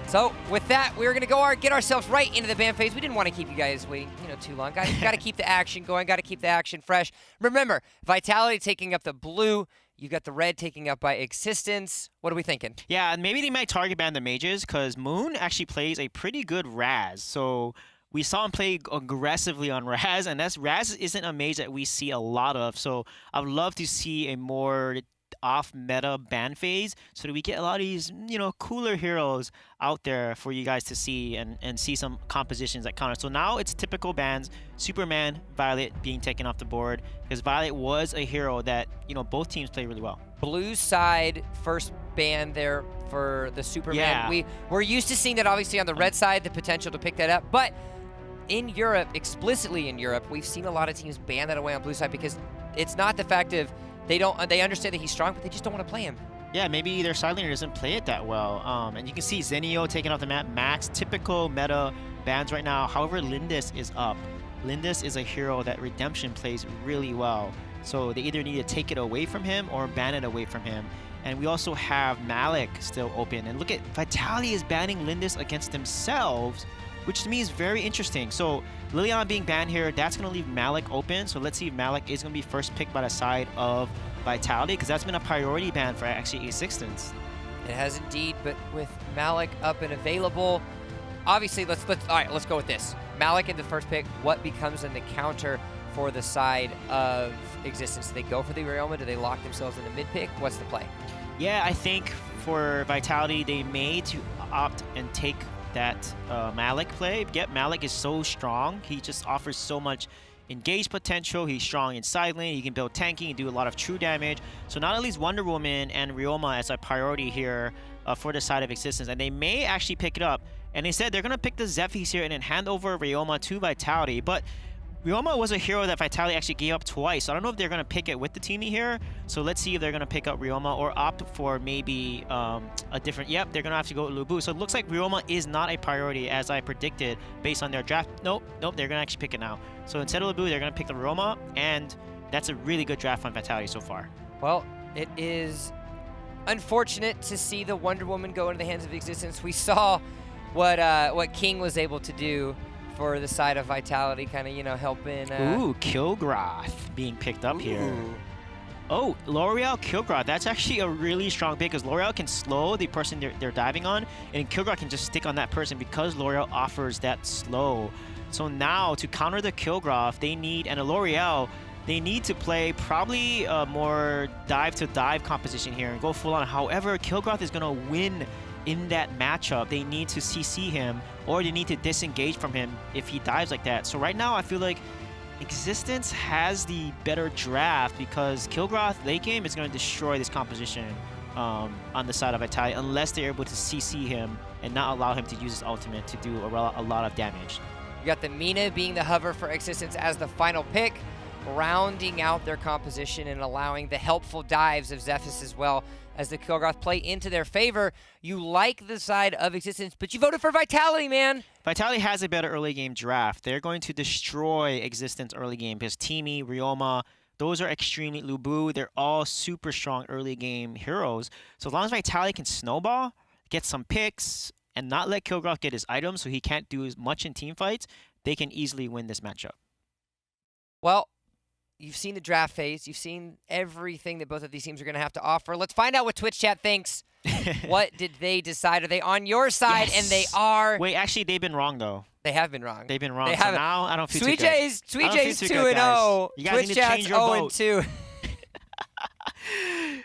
So with that, we're going to get ourselves right into the ban phase. We didn't want to keep you guys waiting, too long. Got to keep the action going. Got to keep the action fresh. Remember, Vitality taking up the blue. You got the red taking up by x6tence. What are we thinking? Yeah, maybe they might target ban the mages because Moon actually plays a pretty good Raz. So we saw him play aggressively on Raz, and Raz isn't a mage that we see a lot of. So I would love to see a more off-meta ban phase so that we get a lot of these, cooler heroes out there for you guys to see and see some compositions that counter. So now it's typical bans, Superman, Violet being taken off the board because Violet was a hero that, both teams play really well. Blue side, first ban there for the Superman. Yeah. We're used to seeing that obviously on the red side, the potential to pick that up, but in Europe, explicitly in Europe, we've seen a lot of teams ban that away on blue side because it's not the fact of they understand that he's strong, but they just don't want to play him. Yeah, maybe their side laner doesn't play it that well. And you can see Zenio taking off the map. Max, typical meta bans right now. However, Lindis is up. Lindis is a hero that Redemption plays really well. So they either need to take it away from him or ban it away from him. And we also have Malik still open. And look at Vitality is banning Lindis against themselves, which to me is very interesting. So Liliana being banned here, that's going to leave Malik open. So let's see if Malik is going to be first picked by the side of Vitality, because that's been a priority ban for actually x6tence. It has indeed, but with Malik up and available, obviously all right, let's go with this. Malik in the first pick, what becomes in the counter for the side of x6tence? Do they go for the Ryoma? Do they lock themselves in the mid pick? What's the play? Yeah, I think for Vitality, they may to opt and take that Malik play. Yet Malik is so strong. He just offers so much engage potential. He's strong in side lane. He can build tanking and do a lot of true damage. So not at least Wonder Woman and Ryoma as a priority here for the side of x6tence. And they may actually pick it up. And instead, they're going to pick the Zephyrs here and then hand over Ryoma to Vitality. But Ryoma was a hero that Vitality actually gave up twice. So I don't know if they're going to pick it with the teaming here. So let's see if they're going to pick up Ryoma or opt for maybe a different... Yep, they're going to have to go with Lubu. So it looks like Ryoma is not a priority as I predicted based on their draft. Nope, they're going to actually pick it now. So instead of Lubu, they're going to pick the Ryoma. And that's a really good draft on Vitality so far. Well, it is unfortunate to see the Wonder Woman go into the hands of x6tence. We saw what King was able to do for the side of Vitality, kind of, helping. Ooh, Kilgrath being picked up here. Oh, L'Oreal Kilgrath. That's actually a really strong pick because L'Oreal can slow the person they're diving on, and Kilgrath can just stick on that person because L'Oreal offers that slow. So now to counter the Kilgrath, they need, and a L'Oreal, they need to play probably a more dive-to-dive composition here and go full on. However, Kilgrath is going to win in that matchup. They need to CC him or they need to disengage from him if he dives like that. So right now I feel like x6tence has the better draft because Kilgrath late game is going to destroy this composition on the side of Vitality unless they're able to CC him and not allow him to use his ultimate to do a lot of damage. You got the Mina being the hover for x6tence as the final pick, rounding out their composition and allowing the helpful dives of Zephyrus as well as the Kilgrath play into their favor. You like the side of x6tence, but you voted for Vitality, man. Vitality has a better early game draft. They're going to destroy x6tence early game because Teamy, Ryoma, those are extremely Lubu. They're all super strong early game heroes. So as long as Vitality can snowball, get some picks, and not let Kilgrath get his items so he can't do as much in team fights, they can easily win this matchup. Well, you've seen the draft phase. You've seen everything that both of these teams are going to have to offer. Let's find out what Twitch chat thinks. What did they decide? Are they on your side? Yes. And they are. Wait, actually, they've been wrong, though. They have been wrong. They've been wrong. So now I don't feel too good. Sweet J's 2-0. You guys Twitch need to change your vote. 0-2.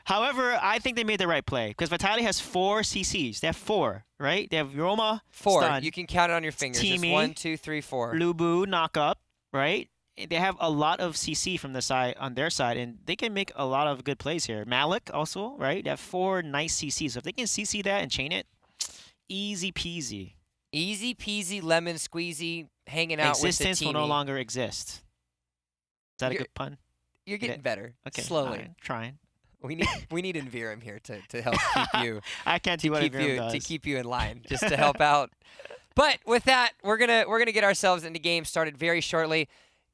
However, I think they made the right play because Vitality has 4 CCs. They have 4, right? They have Roma, 4. stun, you can count it on your fingers. Teamy, 1, 2, 3, 4. Lubu, knock up, right? They have a lot of CC from the side on their side, and they can make a lot of good plays here. Malik also, right? They have 4 nice CCs. So if they can CC that and chain it, easy peasy. Easy peasy, lemon squeezy, hanging out with the x6tence team. will no longer exist. Is that a good pun? You're getting better. Okay, slowly. right, trying. We need Envirum here to help keep you. I can't do what Envirum does. To keep you in line, just to help out. But with that, we're gonna get ourselves into game started very shortly.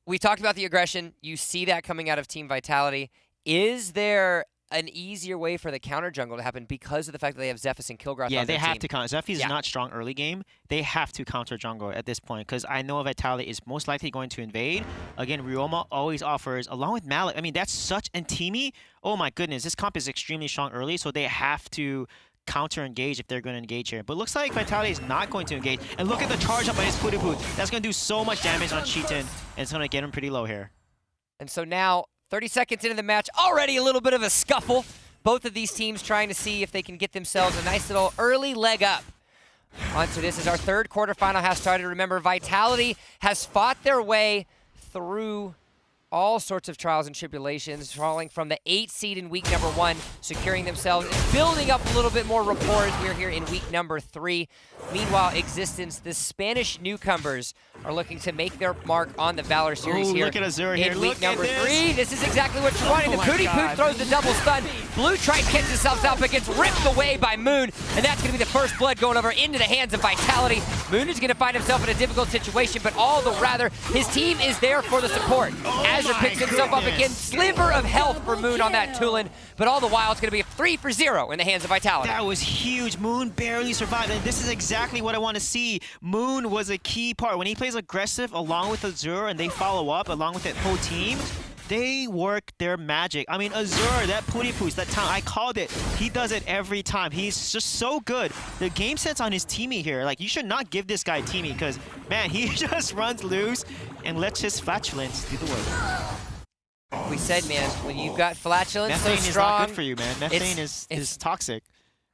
We talked about the aggression. You see that coming out of Team Vitality. Is there an easier way for the counter jungle to happen because of the fact that they have Zephys and Kilgrath on their team. Yeah, they have to counter. Zephys is not strong early game. They have to counter jungle at this point because I know Vitality is most likely going to invade. Again, Ryoma always offers, along with Malik. I mean, that's such... And Teamy, oh my goodness, this comp is extremely strong early, so they have to counter engage if they're going to engage here. But looks like Vitality is not going to engage. And look at the charge up by his Putipoot. That's going to do so much damage on x6tence, and it's going to get him pretty low here. And so now, 30 seconds into the match, already a little bit of a scuffle. Both of these teams trying to see if they can get themselves a nice little early leg up onto this as our third quarterfinal has started. Remember, Vitality has fought their way through all sorts of trials and tribulations, falling from the 8th seed in week number 1, securing themselves and building up a little bit more rapport as we're here in week number 3. Meanwhile, x6tence, the Spanish newcomers, are looking to make their mark on the Valor series here. Look at Azure here. In week number 3. This is exactly what you're wanting. The Putipoot throws the double stun. Blue Triton kicks himself out, but gets ripped away by Moon, and that's going to be the first blood going over into the hands of Vitality. Moon is going to find himself in a difficult situation, but all the rather, his team is there for the support. Azure picks himself up again. Sliver of health for Moon on that Tulin, but all the while it's going to be a 3-for-0 in the hands of Vitality. That was huge. Moon barely survived, and this is exactly what I want to see. Moon was a key part. When he plays aggressive along with Azure and they follow up along with that whole team, they work their magic. I mean, Azure, that Putipoot, that time, I called it. He does it every time. He's just so good. The game sense on his teamie here, like, you should not give this guy teamie because, man, he just runs loose and lets his flatulence do the work. We said, man, when you've got flatulence Methane so strong, is not good for you, man. Methane is toxic.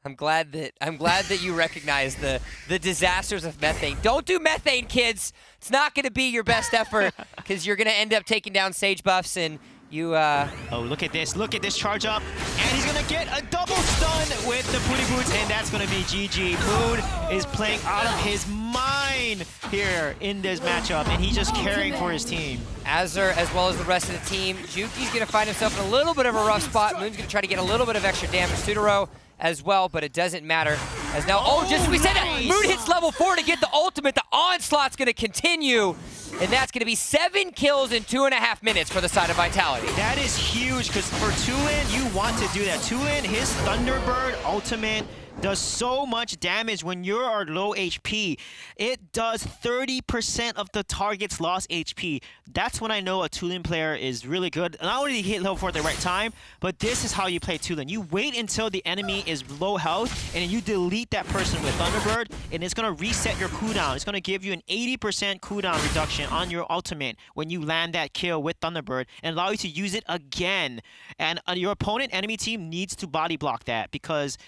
I'm glad that you recognize the disasters of methane. Don't do methane, kids. It's not going to be your best effort because you're going to end up taking down Sage buffs and you... Oh, look at this. Look at this charge up. And he's going to get a double stun with the Putipoots, and that's going to be GG. Moon is playing out of his mind here in this matchup, and he's just caring for his team. Azure, as well as the rest of the team. Juki's going to find himself in a little bit of a rough spot. Moon's going to try to get a little bit of extra damage. Sudaro as well, but it doesn't matter. As now, just as we said that, Moon hits level 4 to get the ultimate. The onslaught's going to continue, and that's going to be 7 kills in 2.5 minutes for the side of Vitality. That is huge, because for Tulin, you want to do that. Tulin, his Thunderbird ultimate does so much damage when you're low HP. It does 30% of the target's lost HP. That's when I know a Tulin player is really good. Not only did he hit level 4 at the right time, but this is how you play Tulin. You wait until the enemy is low health, and then you delete that person with Thunderbird, and it's going to reset your cooldown. It's going to give you an 80% cooldown reduction on your ultimate when you land that kill with Thunderbird, and allow you to use it again. And your opponent enemy team needs to body block that, because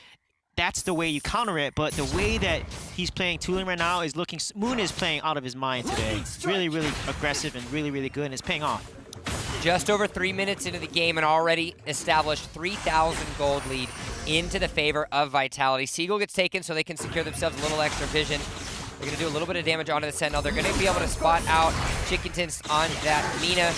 that's the way you counter it. But the way that he's playing Tulin right now is looking... Moon is playing out of his mind today. Really, really aggressive and really, really good, and it's paying off. Just over 3 minutes into the game and already established 3,000 gold lead into the favor of Vitality. Seagull gets taken so they can secure themselves a little extra vision. They're going to do a little bit of damage onto the Sentinel. They're going to be able to spot out x6tence on that Mina,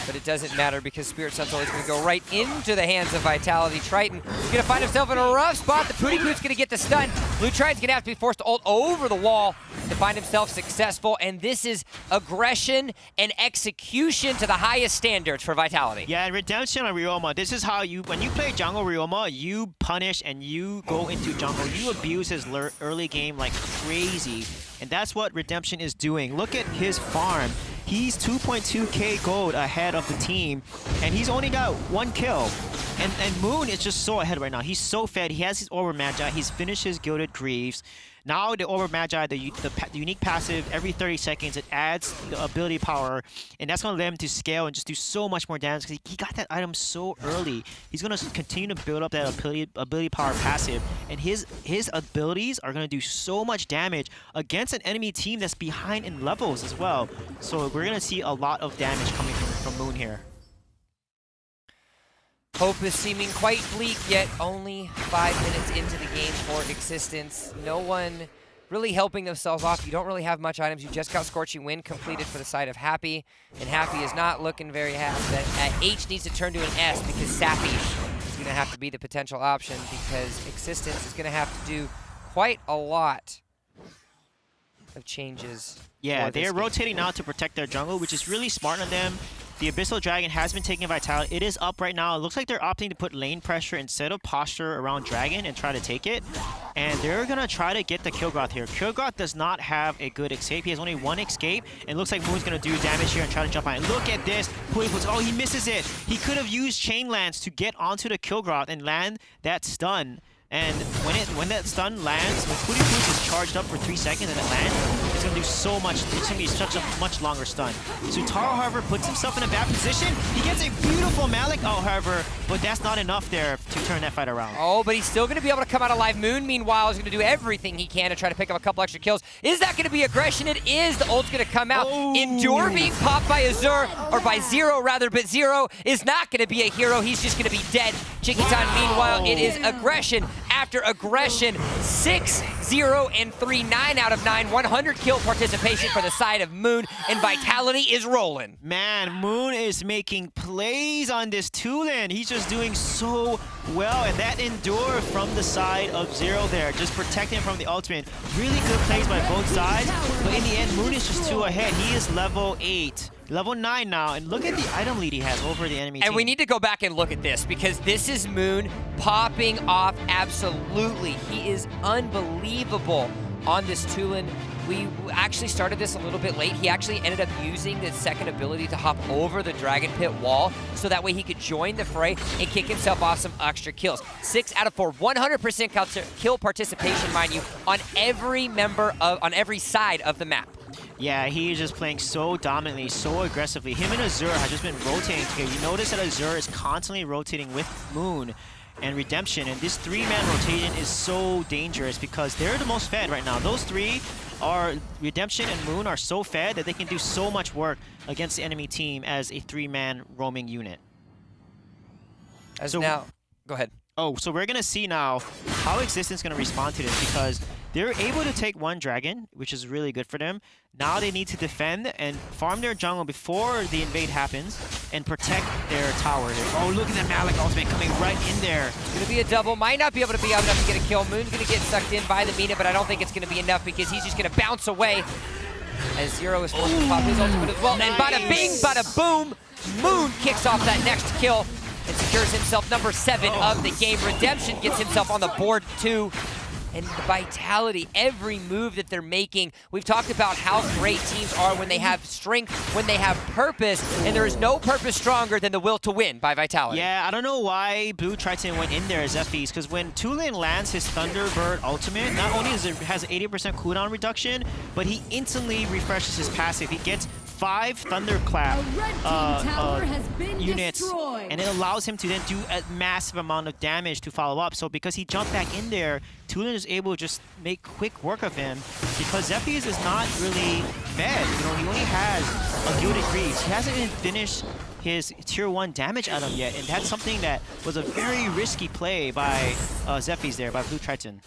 but it doesn't matter because Spirit Sentinel is going to go right into the hands of Vitality. Triton is going to find himself in a rough spot. The Putipoot's going to get the stun. Blue Triton's going to have to be forced to ult over the wall to find himself successful, and this is aggression and execution to the highest standards for Vitality. Yeah, and Redemption on Ryoma, this is how you, when you play jungle Ryoma, you punish and you go into jungle. You abuse his early game like crazy, and that's what Redemption is doing. Look at his farm. He's 2.2k gold ahead of the team, and he's only got 1 kill. And Moon is just so ahead right now. He's so fed. He has his Orb Magi. He's finished his Gilded Greaves. Now the Orb Magi, the unique passive, every 30 seconds, it adds the ability power, and that's going to let him to scale and just do so much more damage because he got that item so early. He's going to continue to build up that ability power passive, and his abilities are going to do so much damage against an enemy team that's behind in levels as well. So we're going to see a lot of damage coming from Moon here. Hope is seeming quite bleak, yet only 5 minutes into the game for x6tence. No one really helping themselves off. You don't really have much items. You just got Scorching Wind completed for the side of Happy, and Happy is not looking very happy. H needs to turn to an S because Sappy is going to have to be the potential option because x6tence is going to have to do quite a lot of changes. Yeah, they're rotating now to protect their jungle, which is really smart on them. The Abyssal Dragon has been taking Vitality. It is up right now. It looks like they're opting to put lane pressure instead of posture around Dragon and try to take it. And they're going to try to get the Kilgoth here. Kilgoth does not have a good escape. He has only one escape. And it looks like Moon's going to do damage here and try to jump on it. Look at this. Oh, he misses it. He could have used Chain Lance to get onto the Kilgoth and land that stun. And when that stun lands, when Pooty Poots is charged up for 3 seconds and it lands, it's going to do so much. It's going to be such a much longer stun. Sutaro, however, puts himself in a bad position. He gets a beautiful Malik, however, but that's not enough there to turn that fight around. Oh, but he's still going to be able to come out alive. Moon, meanwhile, is going to do everything he can to try to pick up a couple extra kills. Is that going to be aggression? It is. The ult's going to come out. Oh. Endure being popped by Azur, or by Zero, rather, but Zero is not going to be a hero. He's just going to be dead. Chikitan, meanwhile, it is aggression after aggression. 6-0 and 3, 9 out of 9, 100 kill participation for the side of Moon, and Vitality is rolling. Man, Moon is making plays on this Tulin. He's just doing so well, and that Endure from the side of Zero there, just protecting him from the ultimate. Really good plays by both sides, but in the end, Moon is just 2 ahead. He is level 8. Level 9 now, and look at the item lead he has over the enemy team. And we need to go back and look at this, because this is Moon popping off absolutely. He is unbelievable on this Tulin. We actually started this a little bit late. He actually ended up using the second ability to hop over the Dragon Pit wall, so that way he could join the fray and kick himself off some extra kills. 6 out of 4, 100% kill participation, mind you, on every side of the map. Yeah, he is just playing so dominantly, so aggressively. Him and Azur have just been rotating together. You notice that Azur is constantly rotating with Moon and Redemption, and this 3-man rotation is so dangerous because they're the most fed right now. Those 3 are, Redemption and Moon are so fed that they can do so much work against the enemy team as a 3-man roaming unit. Now, go ahead. Oh, so we're going to see now how x6tence is going to respond to this, because they're able to take 1 dragon, which is really good for them. Now they need to defend and farm their jungle before the invade happens and protect their tower. Oh, look at that Malik ultimate coming right in there. It's going to be a double. Might not be able to be out enough to get a kill. Moon's going to get sucked in by the Mina, but I don't think it's going to be enough, because he's just going to bounce away as Zero is forced to pop his ultimate as well. Nice. And bada bing, bada boom, Moon kicks off that next kill and secures himself number 7 of the game. Redemption gets himself on the board too. And the Vitality, every move that they're making, we've talked about how great teams are when they have strength, when they have purpose, and there is no purpose stronger than the will to win by Vitality. Yeah, I don't know why Blue Triton went in there as Zephy's, because when Tulin lands his Thunderbird ultimate, not only has 80% cooldown reduction, but he instantly refreshes his passive. He gets 5 Thunderclap units, and it allows him to then do a massive amount of damage to follow up. So because he jumped back in there, Tulin is able to just make quick work of him, because Zephy's is not really fed. You know, he only has a Gilded Greaves. He hasn't even finished his tier 1 damage item yet, and that's something that was a very risky play by Zephy's there, by Blue Triton.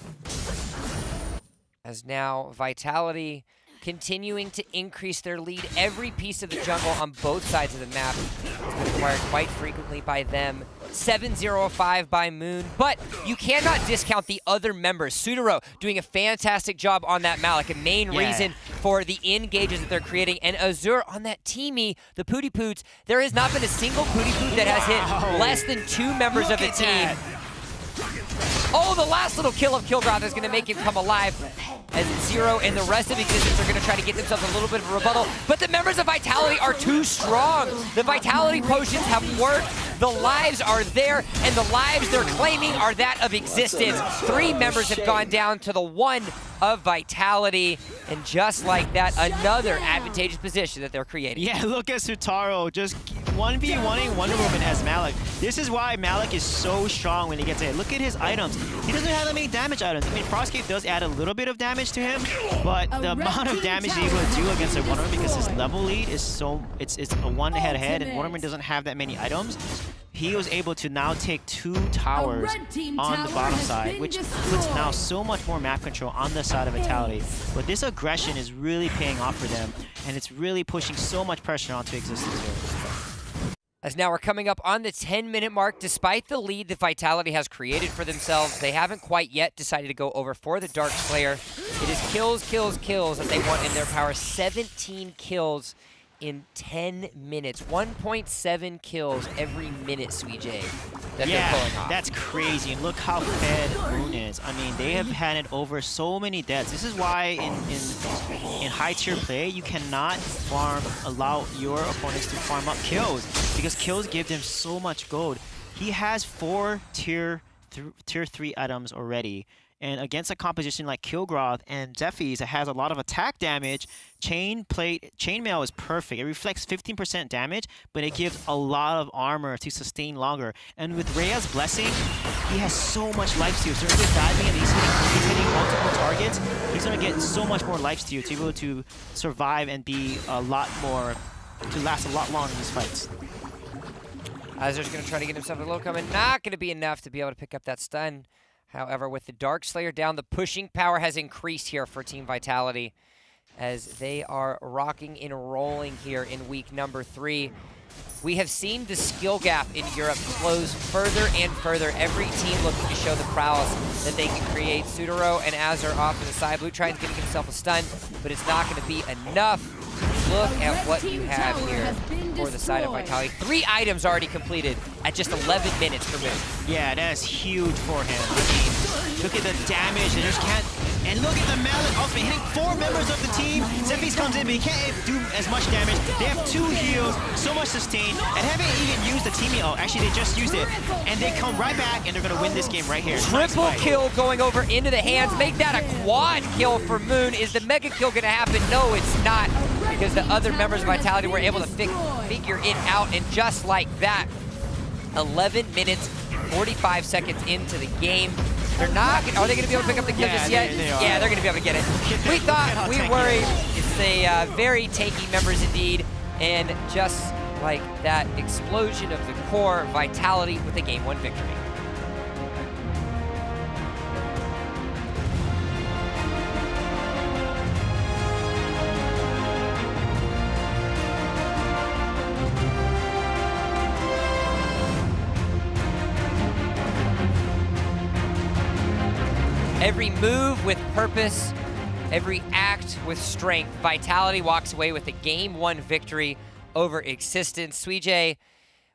As now Vitality continuing to increase their lead. Every piece of the jungle on both sides of the map has been acquired quite frequently by them. 7-0-5 by Moon, but you cannot discount the other members. Sutaro doing a fantastic job on that Malik, a main reason for the engages that they're creating. And Azur on that teamy, the Pooty Poots, there has not been a single Pooty Poot that has hit less than 2 members of the team. Oh, the last little kill of Kilgoth is going to make him come alive, as Zero and the rest of x6tence are going to try to get themselves a little bit of a rebuttal. But the members of Vitality are too strong. The Vitality potions have worked. The lives are there, and the lives they're claiming are that of x6tence. 3 members have gone down to the 1 of Vitality, and just like that, another advantageous position that they're creating. Yeah, look at Sutaro just 1v1ing Wonder Woman as Malik. This is why Malik is so strong when he gets hit. Look at his items. He doesn't have that many damage items. I mean, Frostcape does add a little bit of damage to him, but the amount of damage he's able to do against a Wonder Woman, because his level lead is so, it's a 1 head-to-head, and Wonder Woman doesn't have that many items. He was able to now take 2 towers on the bottom side, which puts now so much more map control on the side of Vitality. But this aggression is really paying off for them, and it's really pushing so much pressure onto x6tence here. As now we're coming up on the 10-minute mark. Despite the lead that Vitality has created for themselves, they haven't quite yet decided to go over for the Dark Slayer. It is kills, kills, kills that they want in their power. 17 kills in 10 minutes. 1.7 kills every minute, Suijay, that Yeah, they're pulling off. that's crazy. And look how fed Moon is. I mean, they have handed over so many deaths. This is why in high tier play, you cannot allow your opponents to farm up kills, because kills give them so much gold. He has 4 tier 3 items already. And against a composition like Kilgroth and Zephy's that has a lot of attack damage, Chainmail is perfect. It reflects 15% damage, but it gives a lot of armor to sustain longer. And with Rhea's Blessing, he has so much lifesteal. So if he's diving and he's hitting multiple targets, he's going to get so much more lifesteal to be able to survive and be a lot more, to last a lot longer in these fights. Azur's going to try to get himself a low comment. Not going to be enough to be able to pick up that stun. However, with the Darkslayer down, the pushing power has increased here for Team Vitality as they are rocking and rolling here in week number 3. We have seen the skill gap in Europe close further and further. Every team looking to show the prowess that they can create. Sudaro and Azur off to the side. Blue Triton's going to get himself a stun, but it's not going to be enough. Look at what you have here for the side of Vitality. 3 items already completed at just 11 minutes for Moon. Yeah, that is huge for him. I mean, look at the damage. They just can't. And look at the Malik ultimate hitting 4 members of the team. Zephy's comes in, but he can't do as much damage. They have 2 heals, so much sustain, and haven't even used the teaming. Oh, actually, they just used it. And they come right back, and they're going to win this game right here. Triple kill going over into the hands. Make that a quad kill for Moon. Is the mega kill going to happen? No, it's not, because the other members of Vitality were able to figure it out. And just like that, 11 minutes, 45 seconds into the game. They're not gonna, are they going to be able to pick up the kill just yet? Yeah, they're going to be able to get it. We thought, we worried. It's a very tanky members indeed. And just like that explosion of the core, Vitality with a Game 1 victory. Every move with purpose, every act with strength. Vitality walks away with a Game 1 victory over x6tence. Suijay,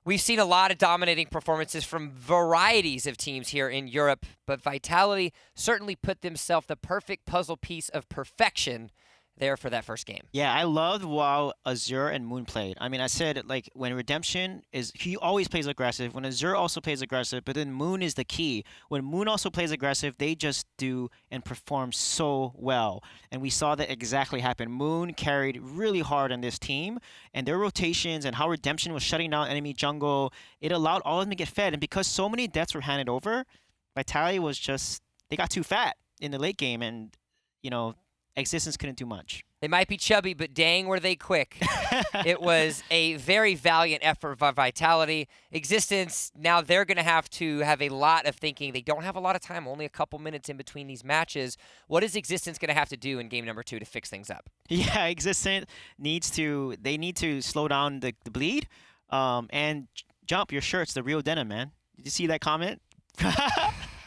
we've seen a lot of dominating performances from varieties of teams here in Europe, but Vitality certainly put themselves the perfect puzzle piece of perfection there for that first game. Yeah, I loved how Azur and Moon played. I mean, I said, like, when Redemption is, he always plays aggressive. When Azur also plays aggressive, but then Moon is the key. When Moon also plays aggressive, they just do and perform so well. And we saw that exactly happen. Moon carried really hard on this team, and their rotations and how Redemption was shutting down enemy jungle, it allowed all of them to get fed. And because so many deaths were handed over, Vitality was just, they got too fat in the late game, and, you know, x6tence couldn't do much. They might be chubby, but dang were they quick. It was a very valiant effort by Vitality. x6tence, now they're going to have a lot of thinking. They don't have a lot of time, only a couple minutes in between these matches. What is x6tence going to have to do in game number 2 to fix things up? Yeah, x6tence need to slow down the bleed and jump your shirt's the real denim, man. Did you see that comment?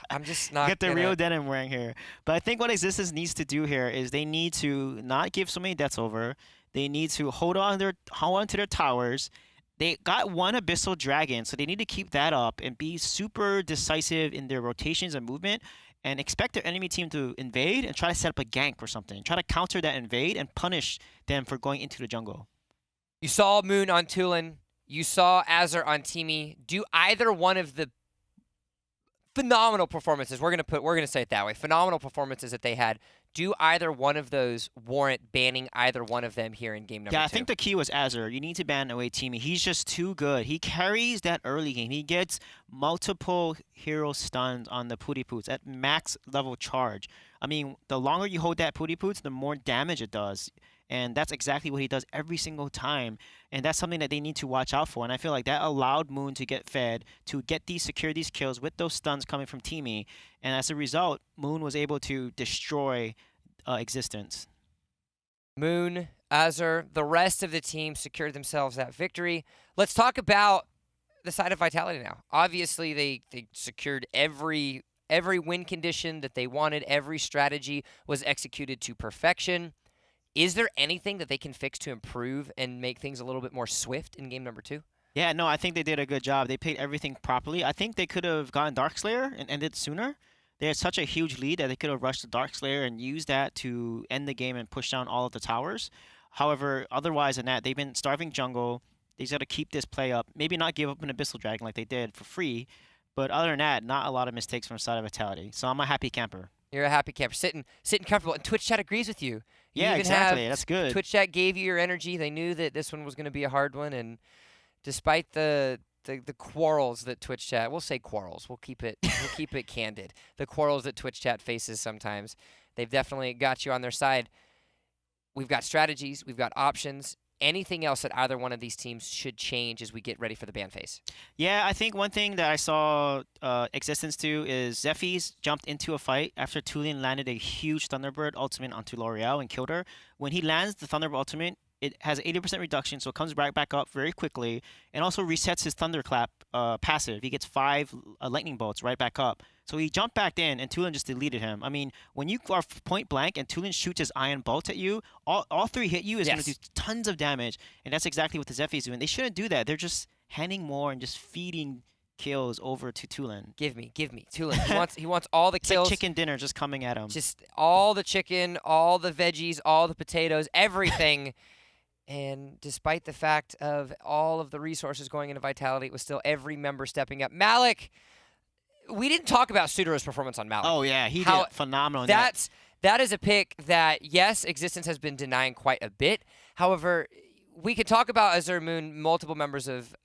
I'm just not get the real denim wearing here. But I think what x6tence needs to do here is they need to not give so many deaths over. They need to hold on to their towers. They got 1 Abyssal Dragon, so they need to keep that up and be super decisive in their rotations and movement, and expect their enemy team to invade and try to set up a gank or something. Try to counter that invade and punish them for going into the jungle. You saw Moon on Tulin. You saw Azur on Teamy. Do either one of the phenomenal performances, we're gonna say it that way, phenomenal performances that they had, do either one of those warrant banning either one of them here in game number 2? Yeah, I think the key was Azur. You need to ban away Teamy. He's just too good. He carries that early game. He gets multiple hero stuns on the Pooty Poots at max level charge. I mean, the longer you hold that Pooty Poots, the more damage it does. And that's exactly what he does every single time. And that's something that they need to watch out for. And I feel like that allowed Moon to get fed, to secure these kills with those stuns coming from Teamy. And as a result, Moon was able to destroy x6tence. Moon, Azur, the rest of the team secured themselves that victory. Let's talk about the side of Vitality now. Obviously, they secured every win condition that they wanted. Every strategy was executed to perfection. Is there anything that they can fix to improve and make things a little bit more swift in game number 2? Yeah, no, I think they did a good job. They played everything properly. I think they could have gotten Darkslayer and ended sooner. They had such a huge lead that they could have rushed the Darkslayer and used that to end the game and push down all of the towers. However, otherwise than that, they've been starving jungle. They just got to keep this play up. Maybe not give up an Abyssal Dragon like they did for free. But other than that, not a lot of mistakes from the side of Vitality. So I'm a happy camper. You're a happy camper, sitting comfortable, and Twitch chat agrees with you. Yeah, exactly. That's good. Twitch chat gave you your energy. They knew that this one was going to be a hard one, and despite the quarrels that Twitch chat, we'll say quarrels. We'll keep it candid. The quarrels that Twitch chat faces sometimes, they've definitely got you on their side. We've got strategies. We've got options. Anything else that either one of these teams should change as we get ready for the ban phase? Yeah, I think one thing that I saw Existence do is Zephy's jumped into a fight after Tulian landed a huge Thunderbird ultimate onto L'Oreal and killed her. When he lands the Thunderbird ultimate, it has 80% reduction, so it comes back up very quickly, and also resets his Thunderclap passive. He gets 5 lightning bolts right back up. So he jumped back in, and Tulian just deleted him. I mean, when you are point blank and Tulian shoots his iron bolt at you, all 3 hit you is going to do tons of damage, and that's exactly what the Zephy's doing. They shouldn't do that. They're just handing more and just feeding kills over to Tulian. Give me Tulian. He wants all the kills. It's like chicken dinner just coming at him. Just all the chicken, all the veggies, all the potatoes, everything. And despite the fact of all of the resources going into Vitality, it was still every member stepping up. Malik, we didn't talk about Sudaro's performance on Malik. Oh, yeah. He did phenomenal. That is a pick that, yes, Existence has been denying quite a bit. However, we could talk about Azure Moon, multiple members of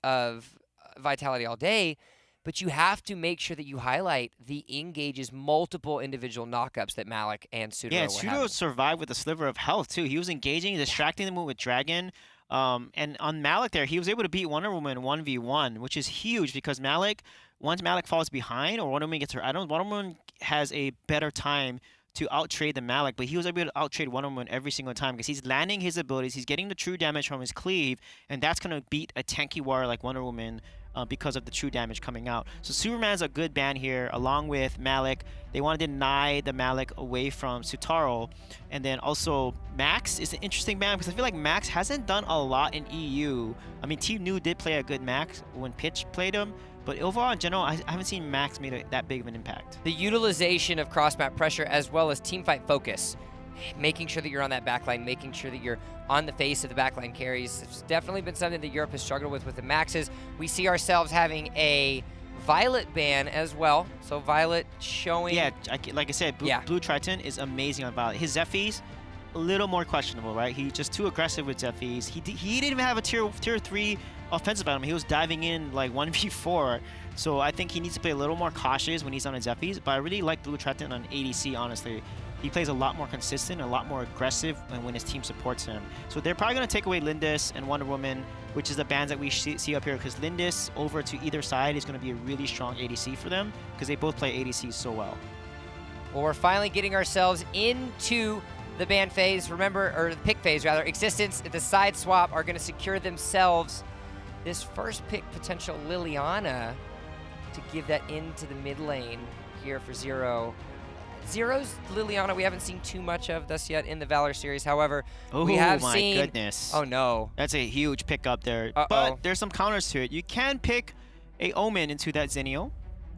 Vitality all day, but you have to make sure that you highlight the engages multiple individual knockups that Malik and Sudaro Yeah, were Sudaro having. survived with a sliver of health, too. He was engaging, distracting the move with Dragon. And on Malik there, he was able to beat Wonder Woman 1v1, which is huge because Malik, once Malik falls behind or Wonder Woman gets her items, Wonder Woman has a better time to outtrade the Malik, but he was able to outtrade Wonder Woman every single time because he's landing his abilities, he's getting the true damage from his cleave, and that's going to beat a tanky warrior like Wonder Woman because of the true damage coming out. So Superman's a good ban here, along with Malik. They want to deny the Malik away from Sutaro. And then also Max is an interesting ban because I feel like Max hasn't done a lot in EU. I mean, Team New did play a good Max when Pitch played him, but overall in general, I haven't seen Max made that big of an impact. The utilization of cross-map pressure as well as teamfight focus, making sure that you're on that backline, making sure that you're on the face of the backline carries, it's definitely been something that Europe has struggled with the Maxes. We see ourselves having a Violet ban as well. So Violet showing... Yeah, like I said, Blue Triton is amazing on Violet. His Zephy's a little more questionable, right? He's just too aggressive with Zephy's. He didn't even have a tier 3 offensive on him. He was diving in like 1v4. So I think he needs to play a little more cautious when he's on his Zephy's. But I really like Blue Triton on ADC, honestly. He plays a lot more consistent, a lot more aggressive when his team supports him. So they're probably going to take away Lindis and Wonder Woman, which is the bans that we see up here, because Lindis over to either side is going to be a really strong ADC for them, because they both play ADC so well. Well, we're finally getting ourselves into the ban phase, or the pick phase, rather. Existence, the side swap, are going to secure themselves this first pick potential Liliana to give that into the mid lane here for Zero. Zero's Liliana we haven't seen too much of thus yet in the Valor series. However, we have seen... Oh my goodness. Oh no. That's a huge pick up there. But there's some counters to it. You can pick a Omen into that Zenio.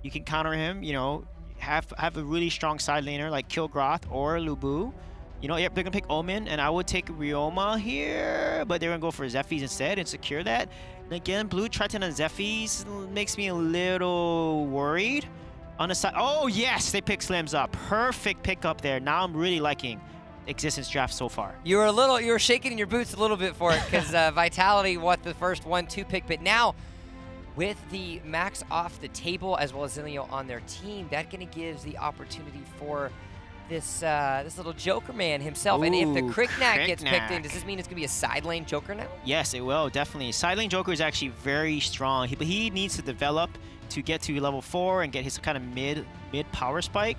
You can counter him, you know, have a really strong side laner like Kilgroth or Lubu. You know, yep, they're going to pick Omen, and I would take Ryoma here, but they're going to go for Zephy's instead and secure that. And again, Blue Triton and Zephy's makes me a little worried. On the side, oh yes, they pick Slims up. Perfect pick up there. Now I'm really liking Existence draft so far. You were shaking in your boots a little bit for it because Vitality won the first 1-2 pick, but now with the Max off the table as well as Zenio on their team, that gonna gives the opportunity for this little Joker man himself. Ooh, and if the Cricknack gets picked in, does this mean it's gonna be a side lane Joker now? Yes, it will, definitely. Side lane Joker is actually very strong, but he needs to develop to get to level 4 and get his kind of mid power spike.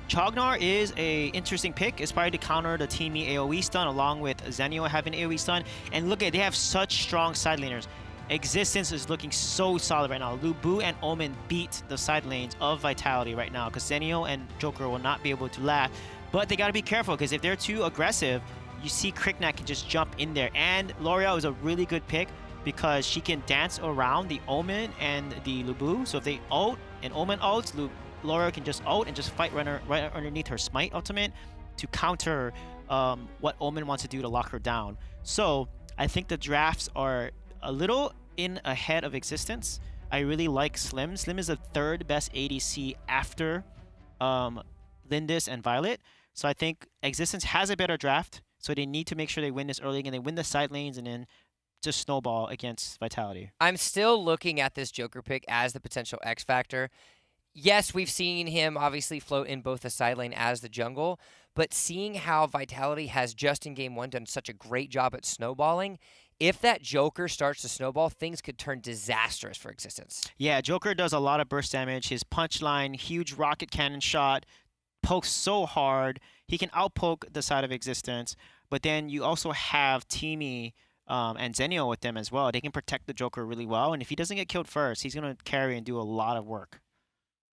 Chognar is a interesting pick. It's probably to counter the Team Me AoE stun along with Zenio having AoE stun. And look at, they have such strong side laners. Existence is looking so solid right now. Lubu and Omen beat the side lanes of Vitality right now because Zenio and Joker will not be able to last. But they got to be careful because if they're too aggressive, you see Kriknak can just jump in there. And L'Oreal is a really good pick because she can dance around the Omen and the Lubu. So if they ult and Omen ults, L'Oreal can just ult and just fight right underneath her Smite ultimate to counter what Omen wants to do to lock her down. So I think the drafts are a little ahead of Existence. I really like Slim. Slim is the 3rd best ADC after Lindis and Violet. So I think Existence has a better draft. So they need to make sure they win this early and they win the side lanes and then just snowball against Vitality. I'm still looking at this Joker pick as the potential X factor. Yes, we've seen him obviously float in both the side lane as the jungle, but seeing how Vitality has just in Game 1 done such a great job at snowballing, if that Joker starts to snowball, things could turn disastrous for Existence. Yeah, Joker does a lot of burst damage. His punchline, huge rocket cannon shot, pokes so hard. He can outpoke the side of Existence, but then you also have Teamy and Zenio with them as well. They can protect the Joker really well, and if he doesn't get killed first, he's going to carry and do a lot of work.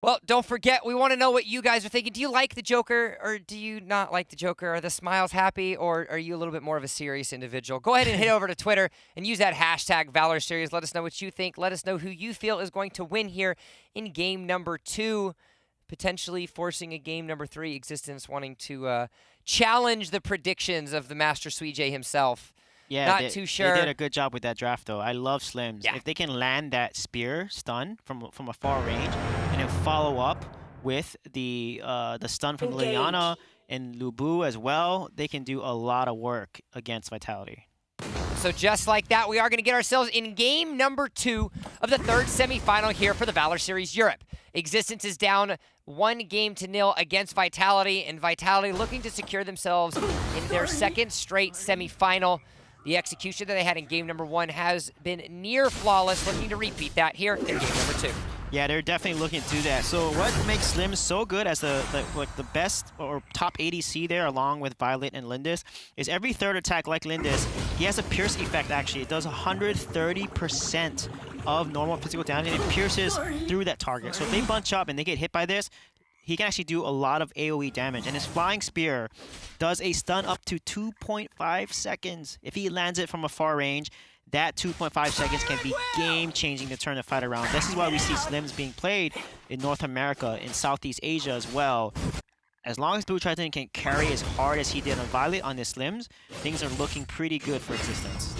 Well, don't forget, we want to know what you guys are thinking. Do you like the Joker, or do you not like the Joker? Are the smiles happy, or are you a little bit more of a serious individual? Go ahead and head over to Twitter and use that hashtag Valor Series. Let us know what you think. Let us know who you feel is going to win here in game number 2, potentially forcing a game number 3. Existence wanting to challenge the predictions of the Master Suijay himself. Yeah, not too sure. They did a good job with that draft, though. I love Slims. Yeah. If they can land that spear stun from a far range and then follow up with the stun from Liliana and Lubu as well, they can do a lot of work against Vitality. So just like that, we are going to get ourselves in game number 2 of the 3rd semifinal here for the Valor Series Europe. Existence is down 1-0 against Vitality, and Vitality looking to secure themselves in their 2nd straight semifinal. The execution that they had in game number 1 has been near flawless, looking to repeat that here in game number 2. Yeah, they're definitely looking to do that. So what makes Slim so good as the best or top ADC there, along with Violet and Lindis, is every 3rd attack like Lindis, he has a pierce effect actually. It does 130% of normal physical damage and it pierces through that target. So if they bunch up and they get hit by this, he can actually do a lot of AoE damage. And his Flying Spear does a stun up to 2.5 seconds. If he lands it from a far range, that 2.5 seconds can be game-changing to turn the fight around. This is why we see Slims being played in North America, in Southeast Asia as well. As long as Blue Triton can carry as hard as he did on Violet on the Slims, things are looking pretty good for Existence.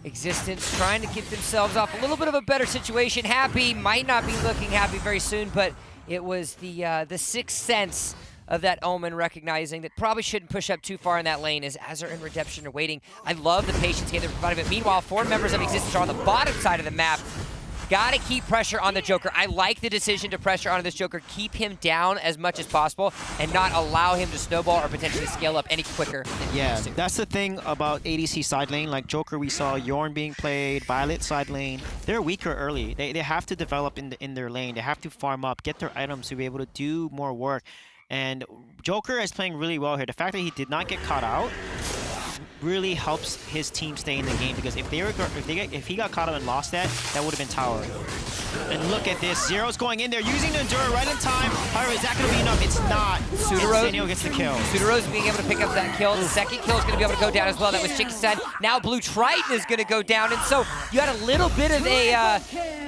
Existence trying to get themselves off a little bit of a better situation. Happy, might not be looking happy very soon, but it was the 6th sense of that Omen recognizing that probably shouldn't push up too far in that lane as Azure and Redemption are waiting. I love the patience game they're providing, but meanwhile, 4 members of Existence are on the bottom side of the map. Gotta keep pressure on the Joker. I like the decision to pressure onto this Joker, keep him down as much as possible, and not allow him to snowball or potentially scale up any quicker than he needs to. That's the thing about ADC side lane. Like Joker, we saw Yorn being played, Violet side lane. They're weaker early. They have to develop in their lane. They have to farm up, get their items to be able to do more work. And Joker is playing really well here. The fact that he did not get caught out really helps his team stay in the game, because if he got caught out and lost that would have been tower. And look at this, Zero's going in there using the Endure right in time. However, is that going to be enough? It's not. Zenio gets the kill. Sudaro's being able to pick up that kill. The 2nd kill is going to be able to go down as well. That was Chicken-san. Now Blue Triton is going to go down, and so you had a little bit of a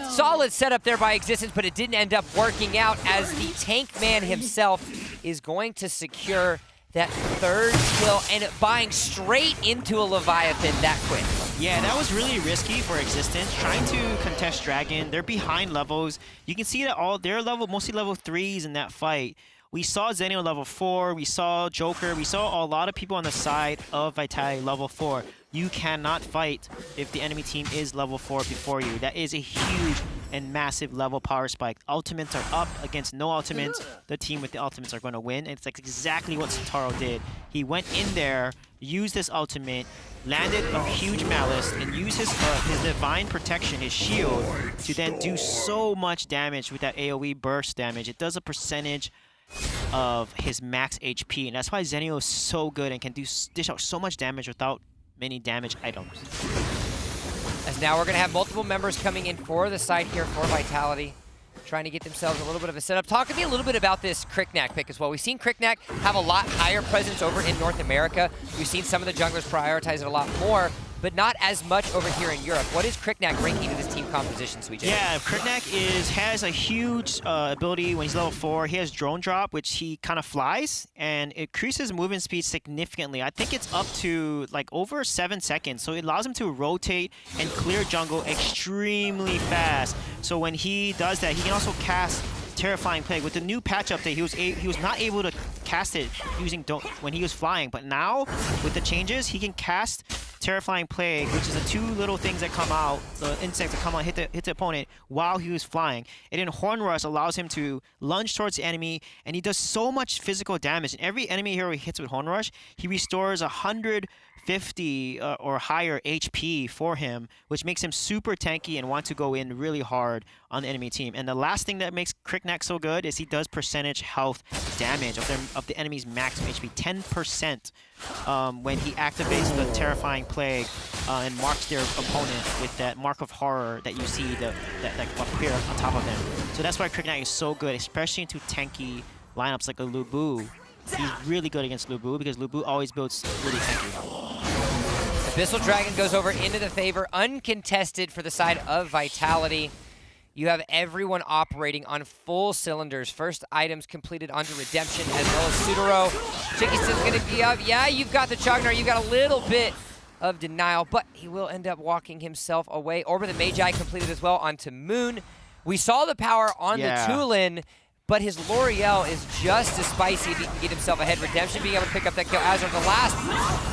solid setup there by Existence, but it didn't end up working out as the tank man himself is going to secure that 3rd kill and buying straight into a Leviathan that quick. Yeah, that was really risky for Existence, trying to contest Dragon. They're behind levels. You can see that they're mostly level 3s in that fight. We saw Zenio level 4, we saw Joker, we saw a lot of people on the side of Vitality level 4. You cannot fight if the enemy team is level 4 before you. That is a huge and massive level power spike. Ultimates are up against no ultimates. The team with the ultimates are going to win. And it's like exactly what Sotaro did. He went in there, used his ultimate, landed a huge Malice, and used his Divine Protection, his shield, to then do so much damage with that AoE burst damage. It does a percentage of his max HP, and that's why Zenio is so good and can dish out so much damage without many damage items. As now we're going to have multiple members coming in for the side here for Vitality. trying to get themselves a little bit of a setup. Talk to me a little bit about this Kriknak pick as well. We've seen Kriknak have a lot higher presence over in North America. We've seen some of the junglers prioritize it a lot more, but not as much over here in Europe. What is Kriknak bringing to this team composition, Sweet Jay? Yeah, Kriknak has a huge ability when he's level 4. He has drone drop, which he kind of flies, and it increases movement speed significantly. I think it's up to like over 7 seconds, so it allows him to rotate and clear jungle extremely fast. So when he does that, he can also cast Terrifying Plague. With the new patch update, he was not able to cast it using when he was flying, but now with the changes, he can cast Terrifying Plague, which is the 2 little things that come out, the insects that come out, hit the opponent while he was flying. And then Horn Rush allows him to lunge towards the enemy, and he does so much physical damage. And every enemy hero he hits with Horn Rush, he restores 150 or higher HP for him, which makes him super tanky and want to go in really hard on the enemy team. And the last thing that makes Kriknak so good is he does percentage health damage of the enemy's maximum HP, 10%, when he activates the Terrifying Plague and marks their opponent with that mark of horror that you see that appear on top of them. So that's why Kriknak is so good, especially into tanky lineups like a Lubu. He's really good against Lubu because Lubu always builds really tanky. Abyssal Dragon goes over into the favor, uncontested for the side of Vitality. You have everyone operating on full cylinders. First items completed onto Redemption as well as Sudaro. Chickison's going to be up. Yeah, you've got the Chognar. You've got a little bit of denial, but he will end up walking himself away. Orb of the Magi completed as well onto Moon. We saw the power on the Tulin, but his L'Oreal is just as spicy if he can get himself ahead. Redemption being able to pick up that kill. Azor, the last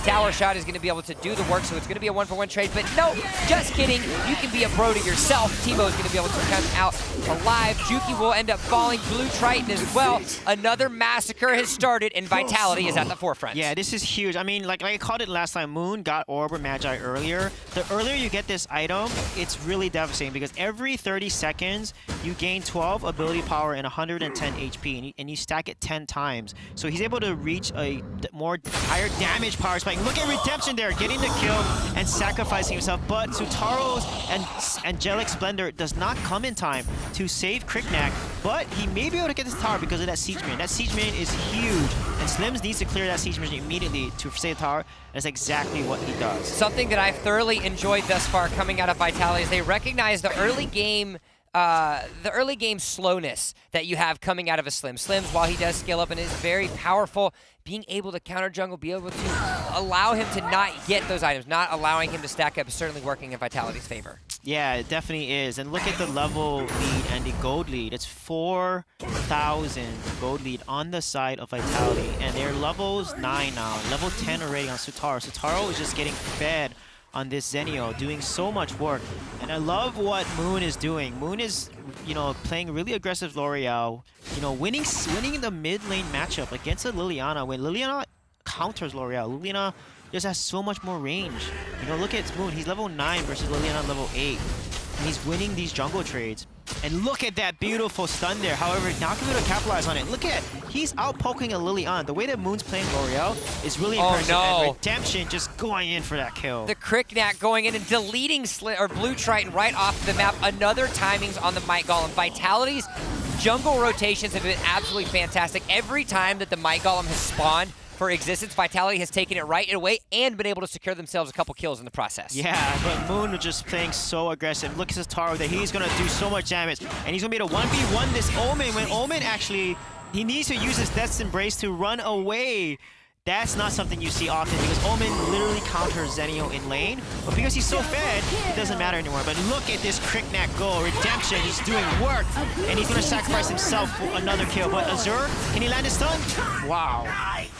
tower shot is going to be able to do the work, so it's going to be a 1-for-1 trade. But no, just kidding. You can be a bro to yourself. Timo is going to be able to come out alive. Juki will end up falling. Blue Triton as well. Another massacre has started, and Vitality is at the forefront. Yeah, this is huge. I mean, like I called it last time, Moon got Orb or Magi earlier. The earlier you get this item, it's really devastating because every 30 seconds, you gain 12 ability power and 110 HP, and you stack it 10 times. So he's able to reach a higher damage power spike. Look at Redemption there, getting the kill and sacrificing himself. But Sutaro's and Angelic Splendor does not come in time to save Kriknak, but he may be able to get this tower because of that Siege Minion. That Siege Minion is huge, and Slims needs to clear that Siege Minion immediately to save the tower. That's exactly what he does. Something that I've thoroughly enjoyed thus far coming out of Vitality is they recognize the early game slowness that you have coming out of a Slim. Slims, while he does scale up and is very powerful, being able to counter jungle, be able to allow him to not get those items, not allowing him to stack up is certainly working in Vitality's favor. Yeah, it definitely is. And look at the level lead and the gold lead. It's 4,000 gold lead on the side of Vitality. And they're levels 9 now, level 10 already on Sutaro. Sutaro is just getting fed on this Zenio, doing so much work. And I love what Moon is doing. Moon is, playing really aggressive L'Oreal, winning the mid lane matchup against a Liliana. When Liliana counters L'Oreal, Liliana just has so much more range. Look at Moon. He's level 9 versus Liliana level 8. And he's winning these jungle trades. And look at that beautiful stun there. However, not going to capitalize on it. Look at, he's out poking a Liliana. The way that Moon's playing L'Oreal is really impressive. Oh, no. And Redemption just going in for that kill. The Kriknak going in and deleting Blue Triton right off the map. Another timings on the Might Golem. Vitality's jungle rotations have been absolutely fantastic. Every time that the Might Golem has spawned for existence, Vitality has taken it right away and been able to secure themselves a couple kills in the process. Yeah, but Moon was just playing so aggressive. Look at his Taro that he's going to do so much damage. And he's going to be able to 1v1 this Omen when Omen actually, he needs to use his Death's Embrace to run away. That's not something you see often because Omen literally counters Zenio in lane, but because he's so fed, it doesn't matter anymore. But look at this Kriknak goal. Redemption is doing work, and he's going to sacrifice himself for another kill. But Azur, can he land his stun? Wow.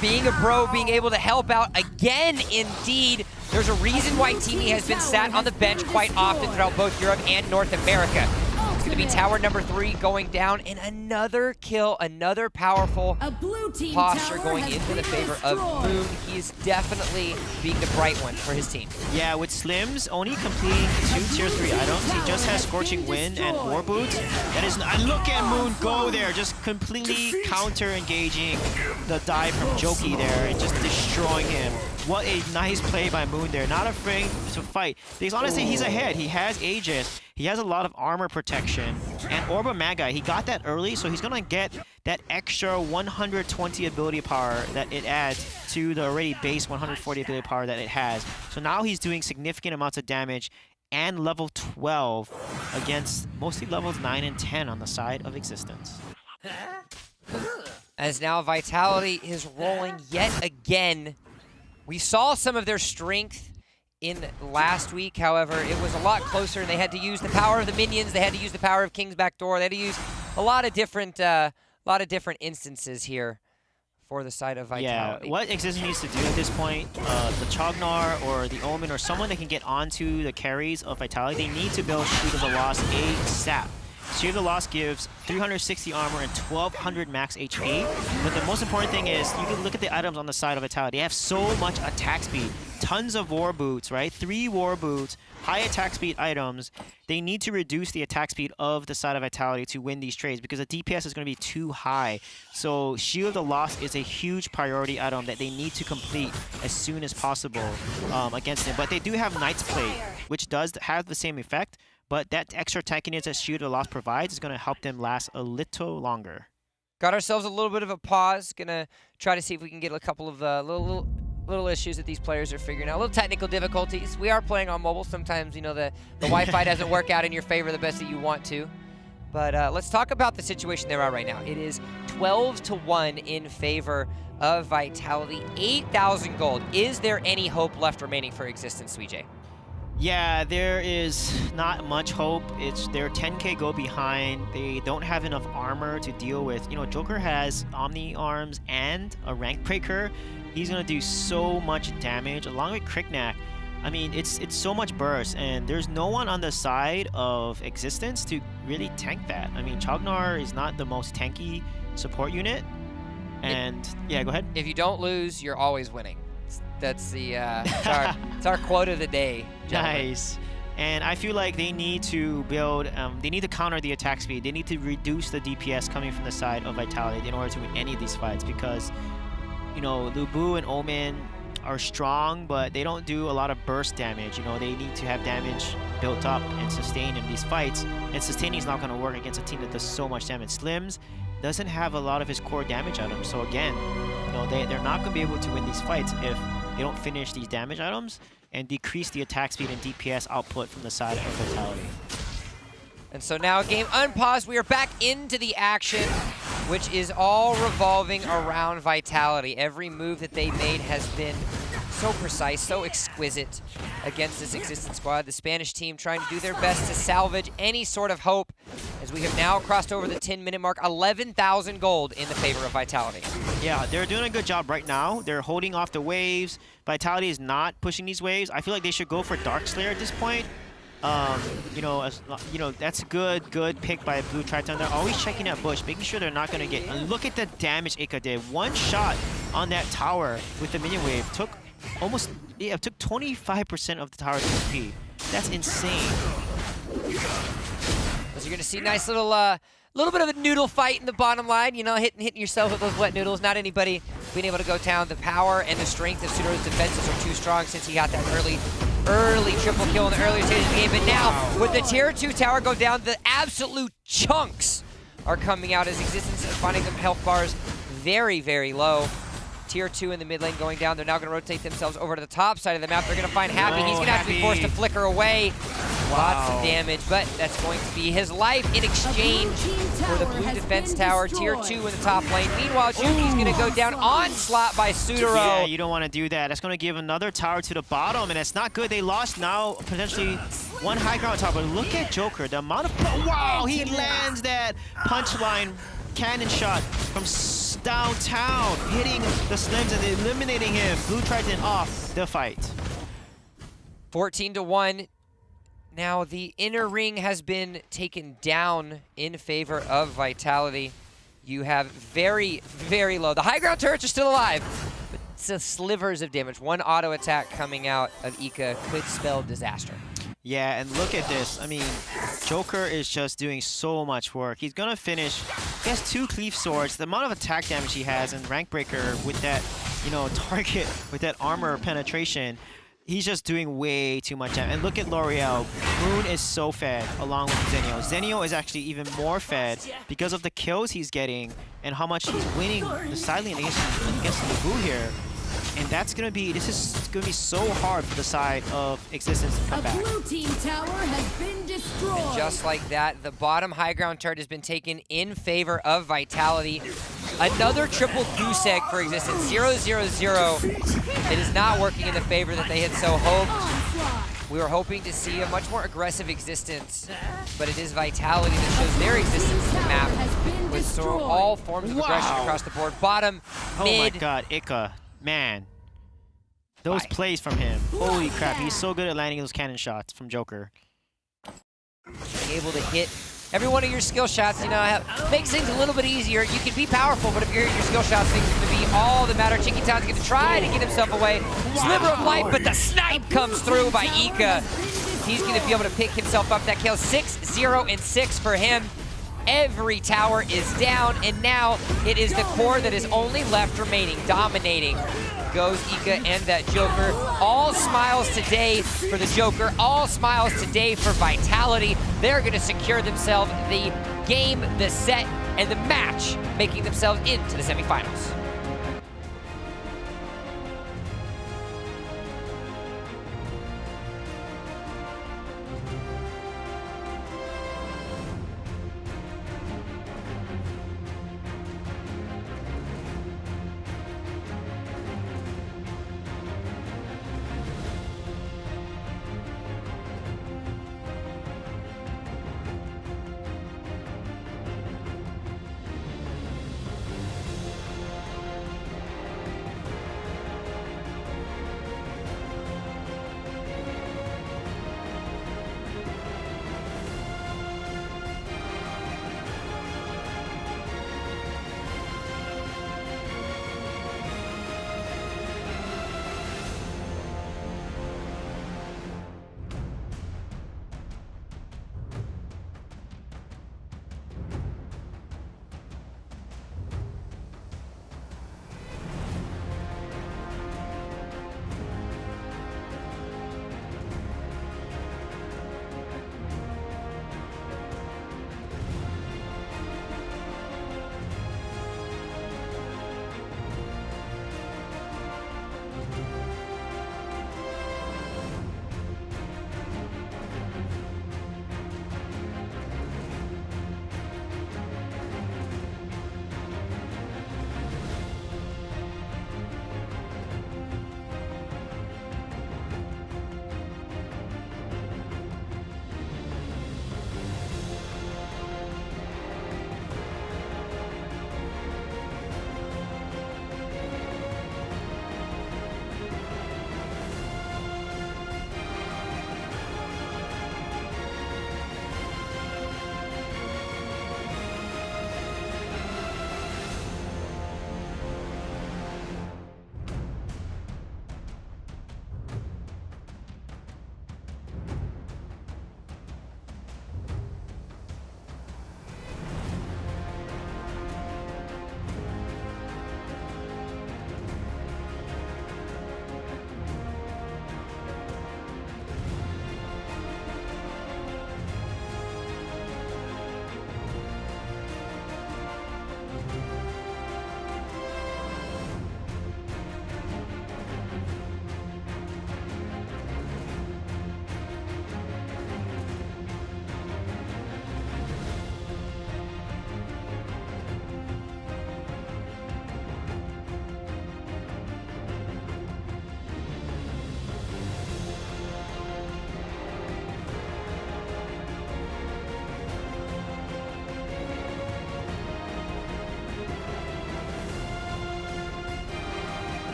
Being a bro, being able to help out again, indeed. There's a reason why Teamy has been sat on the bench quite often throughout both Europe and North America. It's going to be tower number 3 going down, and another kill, another powerful posture going into the favor of Moon. He is definitely being the bright one for his team. Yeah, with Slims only completing 2 tier 3 items, he just has Scorching Wind and War Boots. That is, and look at Moon go there, just completely counter-engaging the dive from Joki there and just destroying him. What a nice play by Moon there, not afraid to fight. Because honestly, he's ahead. He has Aegis. He has a lot of armor protection. And Orb of Magi, he got that early, so he's gonna get that extra 120 ability power that it adds to the already base 140 ability power that it has. So now he's doing significant amounts of damage and level 12 against mostly levels 9 and 10 on the side of Existence. As now Vitality is rolling yet again. We saw some of their strength in last week, however, it was a lot closer, and they had to use the power of the minions, they had to use the power of King's Backdoor, they had to use a lot of different instances here for the side of Vitality. Yeah, what Existence needs to do at this point, the Chognar or the Omen or someone that can get onto the carries of Vitality, they need to build Shield of the Lost ASAP. Shield of the Lost gives 360 armor and 1200 max HP, but the most important thing is you can look at the items on the side of Vitality. They have so much attack speed, tons of war boots, right? 3 war boots, high attack speed items. They need to reduce the attack speed of the side of Vitality to win these trades because the DPS is going to be too high. So Shield of the Lost is a huge priority item that they need to complete as soon as possible against them. But they do have Knight's Plate, which does have the same effect. But that extra tankiness that Shield of the Lost provides is going to help them last a little longer. Got ourselves a little bit of a pause. Gonna try to see if we can get a couple of little issues that these players are figuring out. Little technical difficulties. We are playing on mobile. Sometimes, you know, the Wi-Fi doesn't work out in your favor the best that you want to. But let's talk about the situation they're at right now. It is 12-1 in favor of Vitality. 8,000 gold. Is there any hope left remaining for Existence, Suijay? Yeah, there is not much hope. They're 10k go behind. They don't have enough armor to deal with. You know, Joker has Omni Arms and a Rank Breaker. He's gonna do so much damage along with Kriknak. I mean, it's so much burst, and there's no one on the side of Existence to really tank that. I mean, Chognar is not the most tanky support unit. And yeah, go ahead. If you don't lose, you're always winning. That's the it's our quote of the day, gentlemen. Nice. And I feel like they need to build, they need to counter the attack speed. They need to reduce the DPS coming from the side of Vitality in order to win any of these fights because, you know, Lubu and Omen are strong, but they don't do a lot of burst damage. You know, they need to have damage built up and sustained in these fights. And sustaining is not going to work against a team that does so much damage. Slims doesn't have a lot of his core damage items. So again, you know, they're not going to be able to win these fights if they don't finish these damage items and decrease the attack speed and DPS output from the side of Vitality. And so now game unpaused. We are back into the action, which is all revolving around Vitality. Every move that they made has been so precise, so exquisite against this Existence squad. The Spanish team trying to do their best to salvage any sort of hope as we have now crossed over the 10-minute mark. 11,000 gold in the favor of Vitality. Yeah, they're doing a good job right now. They're holding off the waves. Vitality is not pushing these waves. I feel like they should go for Darkslayer at this point. You know, that's a good pick by Blue Triton. They're always checking that bush, making sure they're not going to get... And look at the damage Ika did. One shot on that tower with the minion wave took almost... Yeah, it took 25% of the tower's HP. That's insane. So you're going to see nice little bit of a noodle fight in the bottom line. You know, hitting yourself with those wet noodles. Not anybody being able to go down. The power and the strength of Sudoru's defenses are too strong since he got that early triple kill in the earlier stages of the game. But now, with the tier 2 tower go down, the absolute chunks are coming out as Existence is finding them health bars very, very low. Tier 2 in the mid lane going down. They're now going to rotate themselves over to the top side of the map. They're going to find Happy. He's going to have to be forced to flicker away. Lots of damage, but that's going to be his life in exchange for the blue defense tower. Tier 2 in the top lane. Meanwhile, Juki's going to go down. Onslaught by Sudoro. Yeah, you don't want to do that. That's going to give another tower to the bottom, and it's not good. They lost now potentially one high ground tower, but look at Joker. The amount of... Wow, he lands that punchline cannon shot from downtown, hitting the Slims and eliminating him. Blue Triton off the fight. 14-1. Now the inner ring has been taken down in favor of Vitality. You have very, very low. The high ground turrets are still alive, but it's slivers of damage. One auto attack coming out of Ika could spell disaster. Yeah, and look at this. I mean, Joker is just doing so much work. He's gonna finish. He has 2 cleave swords. The amount of attack damage he has and Rank Breaker with that, you know, target with that armor penetration. He's just doing way too much damage. And look at L'Oreal. Moon is so fed along with Zenio. Zenio is actually even more fed because of the kills he's getting and how much he's winning the side lane against Naboo here. And that's gonna be, this is gonna be so hard for the side of Existence to come back. A blue team tower has been destroyed. And just like that, the bottom high ground turret has been taken in favor of Vitality. Another triple goose egg for Existence, 0-0-0. It is not working in the favor that they had so hoped. We were hoping to see a much more aggressive Existence, but it is Vitality that shows their existence in the map with all forms of aggression across the board. Bottom, mid. Oh my god, Ika. Man. Those plays from him. Holy crap, he's so good at landing those cannon shots from Joker. Being able to hit every one of your skill shots, you know, makes things a little bit easier. You can be powerful, but if you're your skill shots, things are going to be all that matter. Chinkitan's going to try to get himself away. Sliver of life, but the snipe comes through by Ika. He's going to be able to pick himself up. That kill 6-0-6 for him. Every tower is down, and now it is the core that is only left remaining, dominating. Goes Ika and that Joker. All smiles today for the Joker. All smiles today for Vitality. They're going to secure themselves the game, the set, and the match, making themselves into the semifinals.